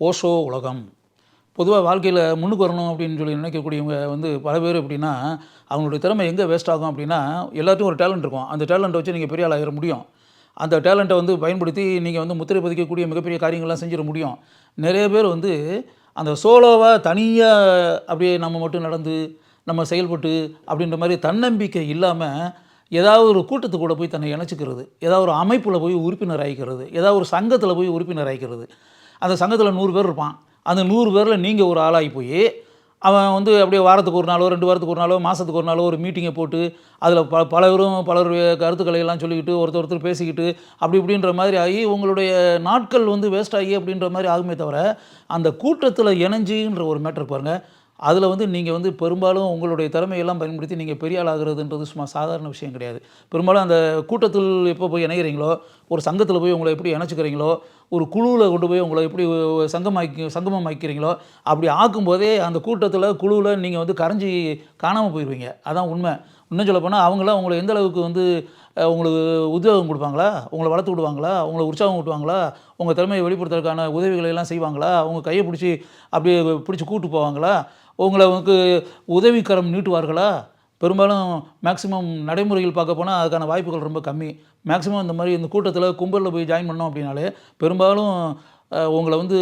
ஓஷோ உலகம். பொதுவாக வாழ்க்கையில் முன்னுக்கு வரணும் அப்படின்னு சொல்லி நினைக்கக்கூடியவங்க வந்து பல பேர் எப்படின்னா, அவங்களுடைய திறமை எங்கே வேஸ்ட் ஆகும் அப்படின்னா, எல்லாத்தையும் ஒரு டேலண்ட் இருக்கும். அந்த டேலண்ட்டை வச்சு நீங்கள் பெரிய ஆள் ஆகிட முடியும். அந்த டேலண்ட்டை வந்து பயன்படுத்தி நீங்கள் வந்து முத்திரை பதிக்கக்கூடிய மிகப்பெரிய காரியங்கள்லாம் செஞ்சிட முடியும். நிறைய பேர் வந்து அந்த சோலோவாக தனியாக அப்படியே நம்ம மட்டும் நடந்து நம்ம செயல்பட்டு அப்படின்ற மாதிரி தன்னம்பிக்கை இல்லாமல் ஏதாவது ஒரு கூட்டத்துக்கு கூட போய் தன்னை இணைச்சிக்கிறது, ஏதாவது ஒரு அமைப்பில் போய் உறுப்பினர் ஆகிக்கிறது, ஏதாவது ஒரு சங்கத்தில் போய் உறுப்பினர் ஆகிக்கிறது. அந்த சங்கத்தில் 100 பேர் இருப்பான். அந்த 100 பேரில் நீங்கள் ஒரு ஆளாகி போய் அவன் வந்து அப்படியே வாரத்துக்கு ஒரு நாளோ 2 வாரத்துக்கு ஒரு நாளோ மாதத்துக்கு ஒரு நாளோ ஒரு மீட்டிங்கை போட்டு அதில் பலருடைய கருத்துக்களை எல்லாம் சொல்லிக்கிட்டு ஒருத்தர் பேசிக்கிட்டு அப்படி இப்படின்ற மாதிரி ஆகி உங்களுடைய நாட்கள் வந்து வேஸ்ட் ஆகி அப்படின்ற மாதிரி ஆகுமே தவிர, அந்த கூட்டத்தில் இணைஞ்சின்ற ஒரு மேட்டர் பாருங்கள். அதில் வந்து நீங்கள் வந்து பெரும்பாலும் உங்களுடைய திறமையெல்லாம் பயன்படுத்தி நீங்கள் பெரிய ஆள் ஆகுறதுன்றது சும்மா சாதாரண விஷயம் கிடையாது. பெரும்பாலும் அந்த கூட்டத்தில் எப்போ போய் இணைகிறீங்களோ, ஒரு சங்கத்தில் போய் உங்களை எப்படி இணைச்சிக்கிறீங்களோ, ஒரு குழுவில் கொண்டு போய் உங்களை எப்படி சங்கமமாக்கிறீங்களோ, அப்படி ஆக்கும்போதே அந்த கூட்டத்தில் குழுவில் நீங்கள் வந்து கரைஞ்சி காணாமல் போயிடுவீங்க. அதான் உண்மை. இன்னும் சொல்லப்போனால் அவங்களாம் உங்களை எந்த அளவுக்கு வந்து உங்களுக்கு உத்தியோகம் கொடுப்பாங்களா, உங்களை வளர்த்து விடுவாங்களா, உங்களை உற்சாகம் ஊட்டுவாங்களா, உங்கள் திறமையை வெளிப்படுத்துறதுக்கான உதவிகளை எல்லாம் செய்வாங்களா, உங்கள் கையை பிடிச்சி அப்படியே பிடிச்சி கூப்பிட்டு போவாங்களா, உங்களுக்கு உதவிக்கரம் நீட்டுவார்களா? பெரும்பாலும் மேக்ஸிமம் நடைமுறையில் பார்க்க போனால் அதுக்கான வாய்ப்புகள் ரொம்ப கம்மி. மேக்ஸிமம் இந்த மாதிரி இந்த கூட்டத்தில் கும்பலில் போய் ஜாயின் பண்ணோம் அப்படின்னாலே பெரும்பாலும் உங்களை வந்து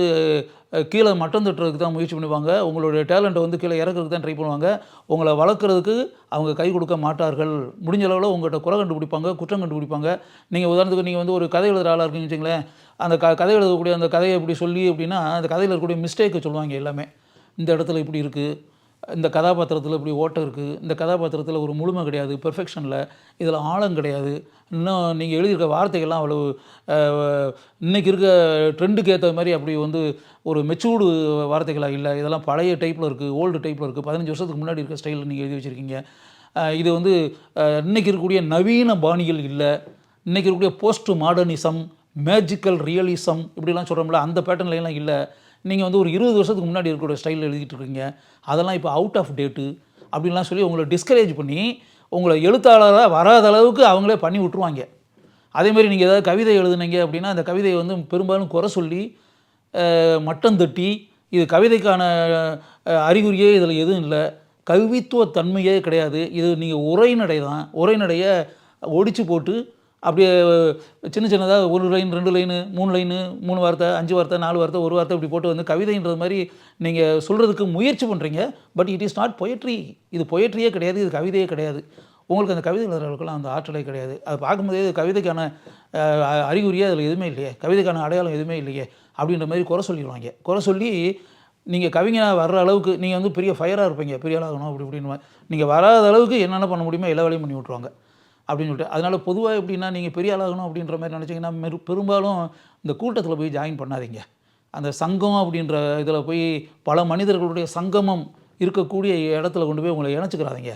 கீழே மட்டம் தட்டுறதுக்கு தான் முயற்சி பண்ணுவாங்க. உங்களுடைய டேலண்ட்டை வந்து கீழே இறக்குறதுக்கு தான் ட்ரை பண்ணுவாங்க. உங்களை வளர்க்குறதுக்கு அவங்க கை கொடுக்க மாட்டார்கள். முடிஞ்ச அளவில் உங்கள்கிட்ட குறை கண்டுபிடிப்பாங்க, குற்றம் கண்டுபிடிப்பாங்க. நீங்கள் உதாரணத்துக்கு நீங்கள் வந்து ஒரு கதை எழுதுகிற ஆளாக இருக்கீங்கன்னு வச்சுங்களேன். அந்த கதை எழுதக்கூடிய அந்த கதையை இப்படி சொல்லி அப்படின்னா அந்த கதையில் இருக்கக்கூடிய மிஸ்டேக்கை சொல்லுவாங்க எல்லாமே. இந்த இடத்துல இப்படி இருக்குது, இந்த கதாபாத்திரத்தில் இப்படி ஓட்டம் இருக்குது, இந்த கதாபாத்திரத்தில் ஒரு முழுமை கிடையாது, பெர்ஃபெக்ஷனில் இதில் ஆழம் கிடையாது, இன்னும் நீங்கள் எழுதியிருக்க வார்த்தைகள்லாம் அவ்வளோ இன்றைக்கி இருக்க ட்ரெண்டுக்கு ஏற்ற மாதிரி அப்படி வந்து ஒரு மெச்சூர்டு வார்த்தைகளாக இல்லை, இதெல்லாம் பழைய டைப்பில் இருக்குது, ஓல்டு டைப்பில் இருக்குது, 15 வருஷத்துக்கு முன்னாடி இருக்க ஸ்டைலில் நீங்கள் எழுதி வச்சுருக்கீங்க. இது வந்து இன்றைக்கி இருக்கக்கூடிய நவீன பாணிகள் இல்லை, இன்றைக்கி இருக்கக்கூடிய போஸ்ட் மாடர்னிசம், மேஜிக்கல் ரியலிசம் இப்படிலாம் சொல்கிறோம்ல, அந்த பேட்டர்ன்லாம் இல்லை. நீங்கள் வந்து ஒரு 20 வருஷத்துக்கு முன்னாடி இருக்கக்கூடிய ஸ்டைலில் எழுதிட்டு இருக்கீங்க, அதெல்லாம் இப்போ அவுட் ஆஃப் டேட்டு அப்படின்லாம் சொல்லி உங்களை டிஸ்கரேஜ் பண்ணி உங்களை எழுத்தாளராக வராத அளவுக்கு அவங்களே பண்ணி விட்ருவாங்க. அதேமாதிரி நீங்கள் ஏதாவது கவிதை எழுதுனீங்க அப்படின்னா அந்த கவிதையை வந்து பெரும்பாலும் குறை சொல்லி மட்டம் தட்டி, இது கவிதைக்கான அறிகுறியே இதில் எதுவும் இல்லை, கவித்துவ தன்மையே கிடையாது, இது நீங்கள் உரைநடை தான், உரைநடையை ஒடிச்சு போட்டு அப்படியே சின்னதாக 1 லைன் 2 லைனு 3 லைனு 3 வார்த்தை 5 வார்த்தை 4 வார்த்தை 1 வார்த்தை இப்படி போட்டு வந்து கவிதைன்றது மாதிரி நீங்கள் சொல்கிறதுக்கு முயற்சி பண்ணுறீங்க. But it is not poetry. இது பொயட்ரியே கிடையாது, இது கவிதையே கிடையாது. உங்களுக்கு அந்த கவிதை எழுதுறவர்களுக்கெல்லாம் அந்த ஆற்றலே கிடையாது. அதை பார்க்கும்போதே கவிதைக்கான அறிகுறியே அதில் எதுவுமே இல்லையே, கவிதைக்கான அடையாளம் எதுவுமே இல்லையே அப்படின்ற மாதிரி குறை சொல்லிடுவாங்க. குறை சொல்லி நீங்கள் கவிஞனாக வர்ற அளவுக்கு நீங்கள் வந்து பெரிய ஃபயராக இருப்பீங்க, பெரிய ஆளாகணும் அப்படி இப்படின்னு நீங்கள் வராத அளவுக்கு என்னென்ன பண்ண முடியுமோ எல்லா வேலையும் பண்ணி விட்ருவாங்க அப்படின்னு சொல்லிட்டு. அதனால் பொதுவாக எப்படின்னா நீங்கள் பெரிய ஆளாகணும் அப்படின்ற மாதிரி நினச்சிங்கன்னா பெரும்பாலும் இந்த கூட்டத்தில் போய் ஜாயின் பண்ணாதீங்க. அந்த சங்கம் அப்படின்ற இதில் போய் பல மனிதர்களுடைய சங்கமம் இருக்கக்கூடிய இடத்துல கொண்டு போய் உங்களை இணைச்சிக்கிறாதீங்க.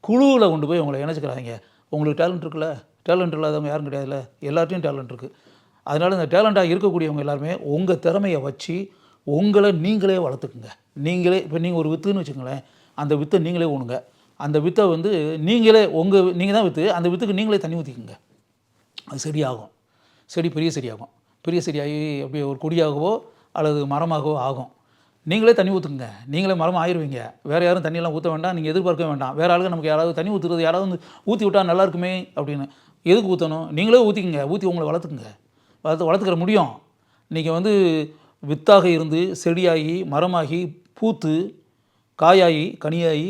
குழுவில் கொண்டு போய் உங்களை இணைச்சிக்கிறாதீங்க. உங்களுக்கு டேலண்ட் இருக்குல்ல, டேலண்ட் இல்லாதவங்க யாரும் கிடையாதுல்ல, எல்லார்ட்டையும் டேலண்ட் இருக்குது. அதனால் இந்த டேலண்ட்டாக இருக்கக்கூடியவங்க எல்லாருமே உங்கள் திறமையை வச்சு உங்களை நீங்களே வளர்த்துக்குங்க. நீங்களே இப்போ நீங்கள் ஒரு வித்துன்னு வச்சுக்கோங்களேன், அந்த வித்தை நீங்களே ஊனுங்க. அந்த வித்தை வந்து நீங்கள் தான் விற்று, அந்த வித்துக்கு நீங்களே தண்ணி ஊற்றிக்குங்க. அது செடியாகும். செடி பெரிய செடியாகும். பெரிய செடியாகி அப்படியே ஒரு கொடியாகவோ அல்லது மரமாகவோ ஆகும். நீங்களே தண்ணி ஊற்றுங்க, நீங்களே மரம் ஆயிடுவீங்க. வேறு யாரும் தண்ணியெல்லாம் ஊற்ற வேண்டாம், நீங்கள் எதிர்பார்க்க வேண்டாம். வேறு ஆளுக்கு நமக்கு யாராவது தண்ணி ஊற்றுறது, யாராவது வந்து ஊற்றி விட்டால் நல்லா இருக்குமே அப்படின்னு. எதுக்கு ஊற்றணும்? நீங்களே ஊற்றிக்குங்க. ஊற்றி உங்களை வளர்த்துக்குங்க. வளர்த்துக்கிற முடியும். நீங்கள் வந்து வித்தாக இருந்து செடியாகி மரமாகி பூத்து காயாகி கனியாகி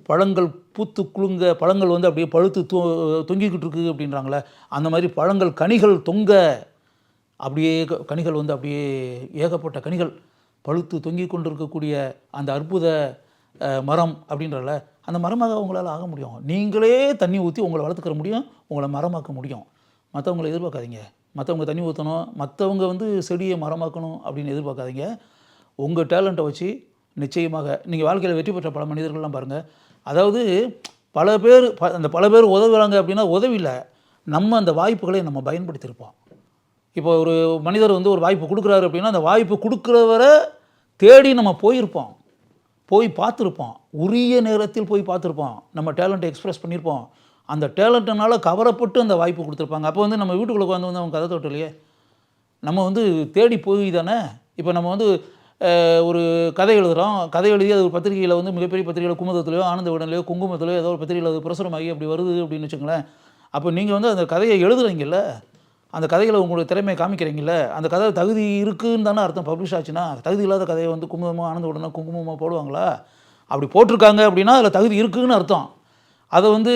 பழங்கள் பூத்து குலுங்க, பழங்கள் வந்து அப்படியே பழுத்து தொங்கிக்கிட்டு இருக்குது அப்படின்றாங்களே, அந்த மாதிரி பழங்கள் கனிகள் தொங்க, அப்படியே கனிகள் வந்து அப்படியே ஏகப்பட்ட கனிகள் பழுத்து தொங்கி கொண்டு இருக்கக்கூடிய அந்த அற்புத மரம் அப்படின்றல, அந்த மரமாக உங்களால் ஆக முடியும். நீங்களே தண்ணி ஊற்றி உங்களை வளர்த்துக்கிற முடியும், உங்களை மரமாக்க முடியும். மற்றவங்களை எதிர்பார்க்காதீங்க. மற்றவங்க தண்ணி ஊற்றணும், மற்றவங்க வந்து செடியை மரமாக்கணும் அப்படின்னு எதிர்பார்க்காதீங்க. உங்கள் டேலண்ட்டை வச்சு நிச்சயமாக நீங்கள் வாழ்க்கையில் வெற்றி பெற்ற பல மனிதர்கள்லாம் பாருங்கள். அதாவது பல பேர் உதவுறாங்க அப்படின்னா உதவியில் நம்ம அந்த வாய்ப்புகளை நம்ம பயன்படுத்தியிருப்போம். இப்போ ஒரு மனிதர் வந்து ஒரு வாய்ப்பு கொடுக்குறாரு அப்படின்னா அந்த வாய்ப்பு கொடுக்குறவரை தேடி நம்ம போயிருப்போம், போய் பார்த்துருப்போம், உரிய நேரத்தில் போய் பார்த்துருப்போம், நம்ம டேலண்ட்டை எக்ஸ்ப்ரெஸ் பண்ணியிருப்போம். அந்த டேலண்ட்டுனால கவரப்பட்டு அந்த வாய்ப்பு கொடுத்துருப்பாங்க. அப்போ வந்து நம்ம வீட்டுக்குள்ளே வந்து அவங்க கதை தொட்டலையே, நம்ம வந்து தேடி போய் தானே இப்போ நம்ம வந்து ஒரு கதை எழுதுகிறோம், கதை எழுதி அது ஒரு பத்திரிகையில் வந்து மிகப்பெரிய பத்திரிகையில் குமுதத்திலையோ ஆனந்த விகடன்லையோ குங்குமத்திலையோ ஏதோ ஒரு பத்திரிகையில் அது பிரசுரமாகி அப்படி வருது அப்படின்னு வச்சுங்களேன். அப்போ நீங்கள் வந்து அந்த கதையை எழுதுறீங்கல்ல, அந்த கதையில் உங்களுடைய திறமையை காமிக்கிறீங்கல்ல, அந்த கதை தகுதி இருக்குன்னு தானே அர்த்தம். பப்ளிஷ் ஆச்சுன்னா தகுதி இல்லாத கதையை வந்து குமுதமோ ஆனந்த விகடனோ குங்குமமாக போடுவாங்களா? அப்படி போட்டிருக்காங்க அப்படின்னா அதில் தகுதி இருக்குன்னு அர்த்தம். அதை வந்து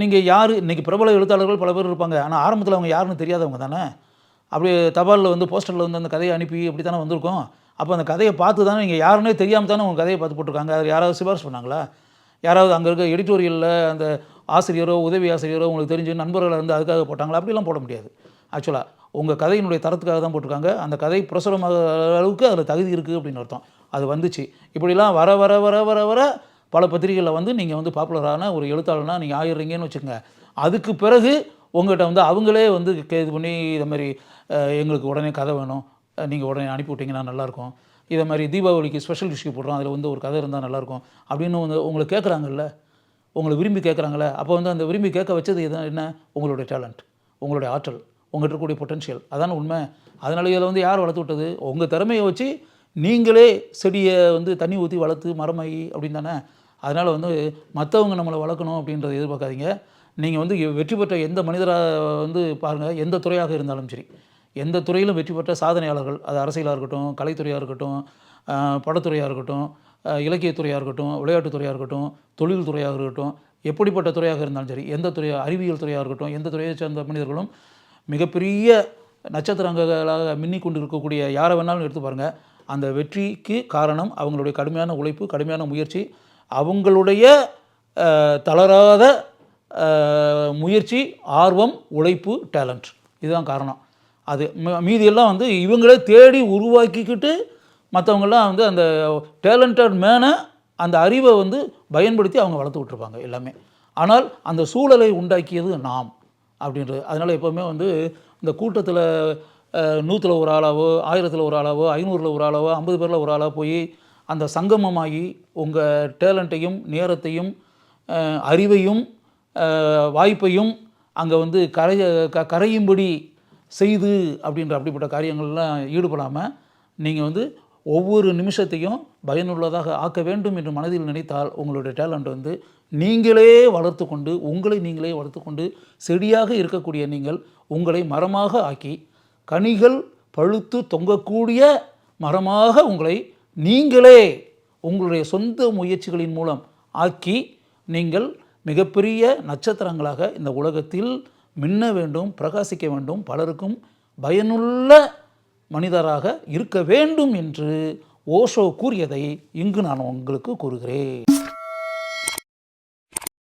நீங்கள் யார் இன்றைக்கி பிரபல எழுத்தாளர்கள் பல பேர் இருப்பாங்க, ஆனால் ஆரம்பத்தில் அவங்க யாருன்னு தெரியாதவங்க தானே. அப்படியே தபாலில் வந்து போஸ்டரில் வந்து அந்த கதையை அனுப்பி அப்படி தானே வந்திருக்கோம். அப்போ அந்த கதையை பார்த்து தானே நீங்கள் யாருன்னே தெரியாமல் தானே உங்கள் கதையை பார்த்து போட்டிருக்காங்க. அது யாராவது சிபாரிசு பண்ணாங்களா? யாராவது அங்கே இருக்க எடிட்டோரியலில் அந்த ஆசிரியரோ உதவி ஆசிரியரோ உங்களுக்கு தெரிஞ்ச நண்பர்களை வந்து அதுக்காக போட்டாங்களா? அப்படிலாம் போட முடியாது. ஆக்சுவலாக உங்கள் கதையினுடைய தரத்துக்காக தான் போட்டிருக்காங்க. அந்த கதை பிரசுரமாக அளவுக்கு அதில் தகுதி இருக்குது அப்படின்னு அர்த்தம். அது வந்துச்சு. இப்படிலாம் வர வர வர வர வர பல பத்திரிகைகளில் வந்து நீங்கள் வந்து பாப்புலரான ஒரு எழுத்தாளர்னா நீங்கள் ஆயிடுறீங்கன்னு வச்சுக்கோங்க. அதுக்கு பிறகு உங்கள்கிட்ட வந்து அவங்களே வந்து இது பண்ணி இதை மாதிரி எங்களுக்கு உடனே கதை வேணும், நீங்கள் உடனே அனுப்பி விட்டிங்கன்னா நல்லாயிருக்கும், இதை மாதிரி தீபாவளிக்கு ஸ்பெஷல் இஷ்யூ போடுறோம், அதில் வந்து ஒரு கதை இருந்தால் நல்லாயிருக்கும் அப்படின்னு வந்து உங்களை கேட்குறாங்கல்ல, உங்களை விரும்பி கேட்குறாங்கல்ல. அப்போ வந்து அந்த விரும்பி கேட்க வச்சது என்ன? உங்களுடைய டேலண்ட், உங்களுடைய ஆற்றல், உங்கள்கிட்ட இருக்கக்கூடிய பொட்டென்ஷியல், அதான உண்மை. அதனால இதில் வந்து யார் வளர்த்து விட்டது? உங்கள் திறமையை வச்சு நீங்களே செடியை வந்து தண்ணி ஊற்றி வளர்த்து மரமாகி அப்படின்னு தானே. அதனால் வந்து மற்றவங்க நம்மளை வளர்க்கணும் அப்படின்றத எதிர்பார்க்காதீங்க. நீங்கள் வந்து வெற்றி பெற்ற எந்த மனிதராக வந்து பாருங்கள், எந்த துறையாக இருந்தாலும் சரி, எந்த துறையிலும் வெற்றி பெற்ற சாதனையாளர்கள், அது அரசியலாக இருக்கட்டும், கலைத்துறையாக இருக்கட்டும், படத்துறையாக இருக்கட்டும், இலக்கியத்துறையாக இருக்கட்டும், விளையாட்டுத்துறையாக இருக்கட்டும், தொழில் துறையாக இருக்கட்டும், எப்படிப்பட்ட துறையாக இருந்தாலும் சரி, எந்த துறை, அறிவியல் துறையாக இருக்கட்டும், எந்த துறையை சேர்ந்த மனிதர்களும் மிகப்பெரிய நட்சத்திரங்களாக மின்னி கொண்டு இருக்கக்கூடிய யாரை வேணாலும் எடுத்து பாருங்கள். அந்த வெற்றிக்கு காரணம் அவங்களுடைய கடுமையான உழைப்பு, கடுமையான முயற்சி, அவங்களுடைய தளராத முயற்சி, ஆர்வம், உழைப்பு, டேலண்ட். இதுதான் காரணம். அது மீதியெல்லாம் வந்து இவங்களே தேடி உருவாக்கிக்கிட்டு மற்றவங்கெல்லாம் வந்து அந்த டேலண்டட் மேனை அந்த அறிவை வந்து பயன்படுத்தி அவங்க வளர்த்து விட்ருப்பாங்க எல்லாமே. ஆனால் அந்த சூழலை உண்டாக்கியது நாம் அப்படின்றது. அதனால் எப்போவுமே வந்து இந்த கூட்டத்தில் 100ல் ஒரு ஆளாவோ, 1000ல் ஒரு ஆளாவோ, 500ல் ஒரு ஆளாவோ, 50 பேரில் ஒரு ஆளாக போய் அந்த சங்கமமாகி உங்கள் டேலண்ட்டையும் நேரத்தையும் அறிவையும் வாய்ப்பையும் அங்கே வந்து கரையும்படி செய்து அப்படிப்பட்ட காரியங்கள்லாம் ஈடுபடாமல் நீங்கள் வந்து ஒவ்வொரு நிமிஷத்தையும் பயனுள்ளதாக ஆக்க வேண்டும் என்று மனதில் நினைத்தால் உங்களுடைய டேலண்ட் வந்து நீங்களே வளர்த்து கொண்டு, உங்களை நீங்களே வளர்த்து கொண்டு, செடியாக இருக்கக்கூடிய நீங்கள் உங்களை மரமாக ஆக்கி, கனிகள் பழுத்து தொங்கக்கூடிய மரமாக உங்களை நீங்களே உங்களுடைய சொந்த முயற்சிகளின் மூலம் ஆக்கி நீங்கள் மிகப்பெரிய நட்சத்திரங்களாக இந்த உலகத்தில் மின்ன வேண்டும், பிரகாசிக்க வேண்டும், பலருக்கும் பயனுள்ள மனிதராக இருக்க வேண்டும் என்று ஓஷோ கூறியதை இங்கு நான் உங்களுக்கு கூறுகிறேன்.